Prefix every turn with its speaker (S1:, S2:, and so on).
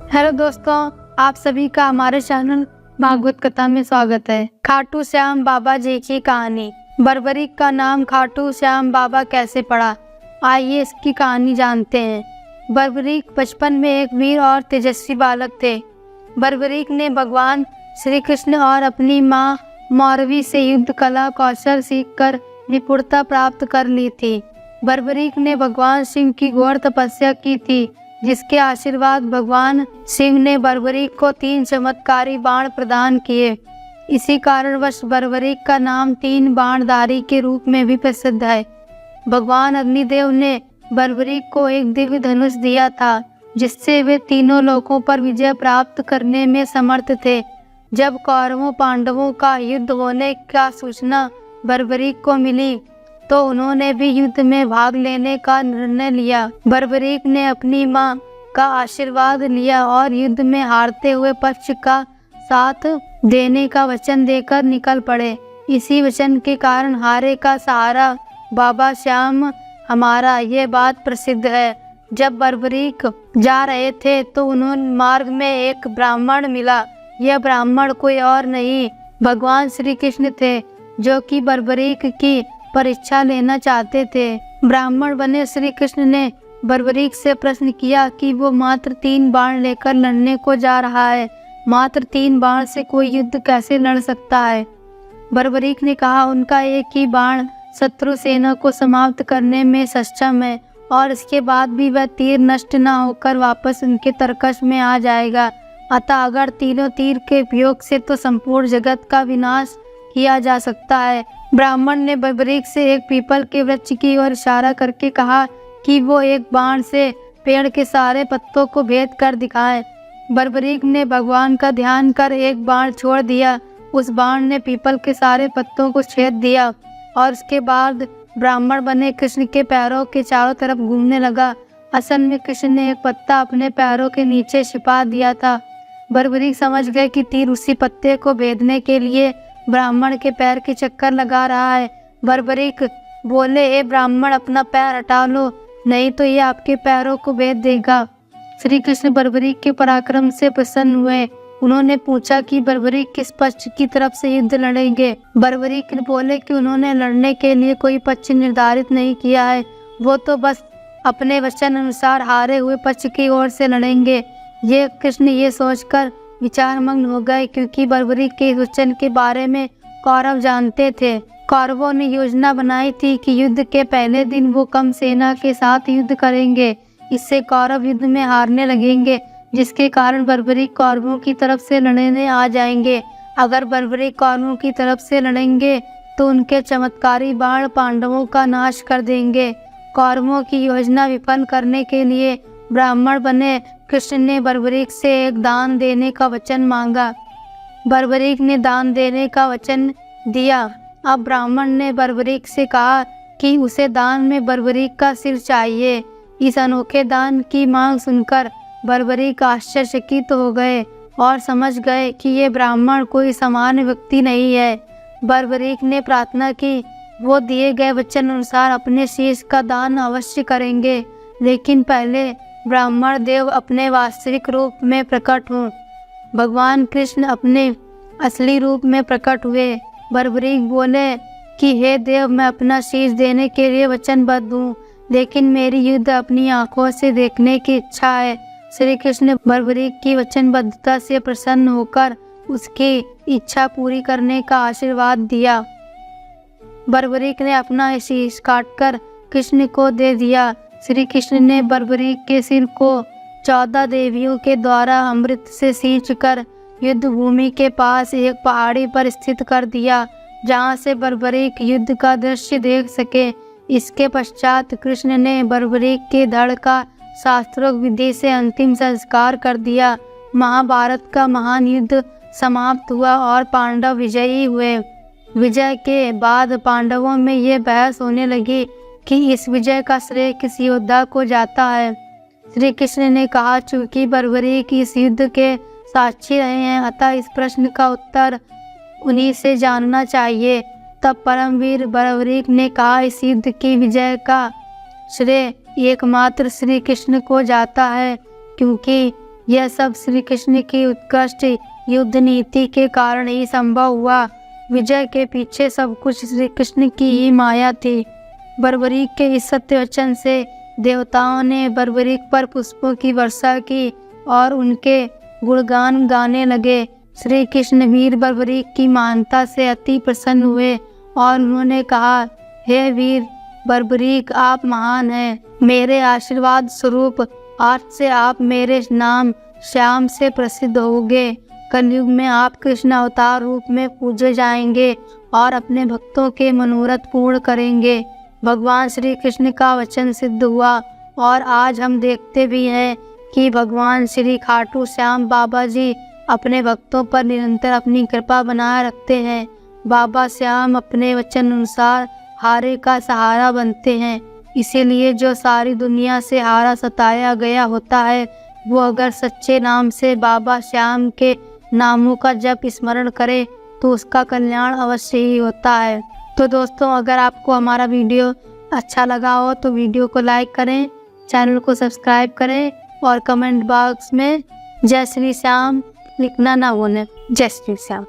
S1: Hello दोस्तों, आप सभी का हमारे चैनल भागवत कथा में स्वागत है। खाटू श्याम बाबा जी की कहानी। बर्बरीक का नाम खाटू श्याम बाबा कैसे पड़ा, आइए इसकी कहानी जानते हैं। बर्बरीक बचपन में एक वीर और तेजस्वी बालक थे। बर्बरीक ने भगवान श्री कृष्ण और अपनी माँ मौरवी से युद्ध कला कौशल सीखकर निपुणता प्राप्त कर ली थी। बर्बरीक ने भगवान शिव की घोर तपस्या की थी, जिसके आशीर्वाद भगवान शिव ने बर्बरीक को 3 चमत्कारी बाण प्रदान किए। इसी कारणवश बर्बरीक का नाम 3 बाणधारी के रूप में भी प्रसिद्ध है। भगवान अग्निदेव ने बर्बरीक को एक दिव्य धनुष दिया था, जिससे वे तीनों लोकों पर विजय प्राप्त करने में समर्थ थे। जब कौरवों पांडवों का युद्ध होने का सूचना बर्बरीक को मिली, तो उन्होंने भी युद्ध में भाग लेने का निर्णय लिया। बर्बरीक ने अपनी मां का आशीर्वाद लिया और युद्ध में हारते हुए पक्ष का साथ देने का वचन देकर निकल पड़े। इसी वचन के कारण हारे का सहारा बाबा श्याम हमारा, ये बात प्रसिद्ध है। जब बर्बरीक जा रहे थे तो उन्होंने मार्ग में एक ब्राह्मण मिला। यह ब्राह्मण कोई और नहीं, भगवान श्री कृष्ण थे, जो कि बर्बरीक की परीक्षा लेना चाहते थे। ब्राह्मण बने श्री कृष्ण ने बर्बरीक से प्रश्न किया कि वो मात्र 3 बाण लेकर लड़ने को जा रहा है। मात्र 3 बाण से कोई युद्ध कैसे लड़ सकता है? बर्बरीक ने कहा, उनका एक ही बाण शत्रु सेना को समाप्त करने में सक्षम है और इसके बाद भी वह तीर नष्ट न होकर वापस उनके तरकश में आ जाएगा। अतः अगर तीनों तीर के उपयोग से तो संपूर्ण जगत का विनाश किया जा सकता है। ब्राह्मण ने बर्बरीक से एक पीपल के वृक्ष की ओर इशारा करके कहा कि वो एक बाण से पेड़ के सारे पत्तों को भेद कर दिखाए। बर्बरीक ने भगवान का ध्यान कर एक बाण छोड़ दिया। उस बाण ने पीपल के सारे पत्तों को छेद दिया और उसके बाद ब्राह्मण बने कृष्ण के पैरों के चारों तरफ घूमने लगा। असल में कृष्ण ने एक पत्ता अपने पैरों के नीचे छिपा दिया था। बर्बरीक समझ गए कि तीर उसी पत्ते को भेदने के लिए ब्राह्मण के पैर के चक्कर लगा रहा है। बर्बरीक बोले, ए ब्राह्मण, अपना पैर हटा लो, नहीं तो ये आपके पैरों को भेद देगा। श्री कृष्ण बर्बरीक के पराक्रम से प्रसन्न हुए। उन्होंने पूछा कि बर्बरीक किस पक्ष की तरफ से युद्ध लड़ेंगे। बर्बरीक बोले कि उन्होंने लड़ने के लिए कोई पक्ष निर्धारित नहीं किया है, वो तो बस अपने वचन अनुसार हारे हुए पक्ष की ओर से लड़ेंगे। ये कृष्ण ये सोचकर विचारमग्न हो गए, क्योंकि बर्बरीक के वचन के बारे में कौरव जानते थे। कौरवों ने योजना बनाई थी कि युद्ध के पहले दिन वो कम सेना के साथ युद्ध करेंगे। इससे कौरव युद्ध में हारने लगेंगे, जिसके कारण बर्बरीक कौरवों की तरफ से लड़ने आ जाएंगे। अगर बर्बरीक कौरवों की तरफ से लड़ेंगे तो उनके चमत्कारी बाण पांडवों का नाश कर देंगे। कौरवों की योजना विफल करने के लिए ब्राह्मण बने कृष्ण ने बर्बरीक से एक दान देने का वचन मांगा। बर्बरीक ने दान देने का वचन दिया। अब ब्राह्मण ने बर्बरीक से कहा कि उसे दान में बर्बरीक का सिर चाहिए। इस अनोखे दान की मांग सुनकर बर्बरीक आश्चर्यचकित हो गए और समझ गए कि ये ब्राह्मण कोई सामान्य व्यक्ति नहीं है। बर्बरीक ने प्रार्थना की, वो दिए गए वचन अनुसार अपने शीश का दान अवश्य करेंगे, लेकिन पहले ब्राह्मण देव अपने वास्तविक रूप में प्रकट हों। भगवान कृष्ण अपने असली रूप में प्रकट हुए। बर्बरीक बोले कि हे देव, मैं अपना शीश देने के लिए वचनबद्ध हूँ, लेकिन मेरी युद्ध अपनी आंखों से देखने की इच्छा है। श्री कृष्ण ने बर्बरीक की वचनबद्धता से प्रसन्न होकर उसकी इच्छा पूरी करने का आशीर्वाद दिया। बर्बरीक ने अपना शीश काटकर कृष्ण को दे दिया। श्री कृष्ण ने बर्बरीक के सिर को 14 देवियों के द्वारा अमृत से सींचकर युद्ध भूमि के पास एक पहाड़ी पर स्थित कर दिया, जहां से बर्बरीक युद्ध का दृश्य देख सके। इसके पश्चात कृष्ण ने बर्बरीक के धड़ का शास्त्रोक्त विधि से अंतिम संस्कार कर दिया। महाभारत का महान युद्ध समाप्त हुआ और पांडव विजयी हुए। विजय के बाद पांडवों में ये बहस होने लगी कि इस विजय का श्रेय किस योद्धा को जाता है। श्री कृष्ण ने कहा, चूंकि बर्बरीक इस युद्ध के साक्षी रहे हैं, अतः इस प्रश्न का उत्तर उन्हीं से जानना चाहिए। तब परमवीर बर्बरीक ने कहा, इस युद्ध की विजय का श्रेय एकमात्र श्री कृष्ण को जाता है, क्योंकि यह सब श्री कृष्ण की उत्कृष्ट युद्ध नीति के कारण ही संभव हुआ। विजय के पीछे सब कुछ श्री कृष्ण की ही माया थी। बर्बरीक के इस सत्य वचन से देवताओं ने बर्बरीक पर पुष्पों की वर्षा की और उनके गुणगान गाने लगे। श्री कृष्ण वीर बर्बरीक की महानता से अति प्रसन्न हुए और उन्होंने कहा, हे वीर बर्बरीक, आप महान हैं। मेरे आशीर्वाद स्वरूप आज से आप मेरे नाम श्याम से प्रसिद्ध होंगे। कलयुग में आप कृष्ण अवतार रूप में पूजे जाएंगे और अपने भक्तों के मनोरथ पूर्ण करेंगे। भगवान श्री कृष्ण का वचन सिद्ध हुआ और आज हम देखते भी हैं कि भगवान श्री खाटू श्याम बाबा जी अपने भक्तों पर निरंतर अपनी कृपा बनाए रखते हैं। बाबा श्याम अपने वचन अनुसार हारे का सहारा बनते हैं। इसीलिए जो सारी दुनिया से हारा सताया गया होता है, वो अगर सच्चे नाम से बाबा श्याम के नामों का जप स्मरण करे तो उसका कल्याण अवश्य ही होता है। तो दोस्तों, अगर आपको हमारा वीडियो अच्छा लगा हो तो वीडियो को लाइक करें, चैनल को सब्सक्राइब करें और कमेंट बॉक्स में जय श्री श्याम लिखना ना भूलें। जय श्री श्याम।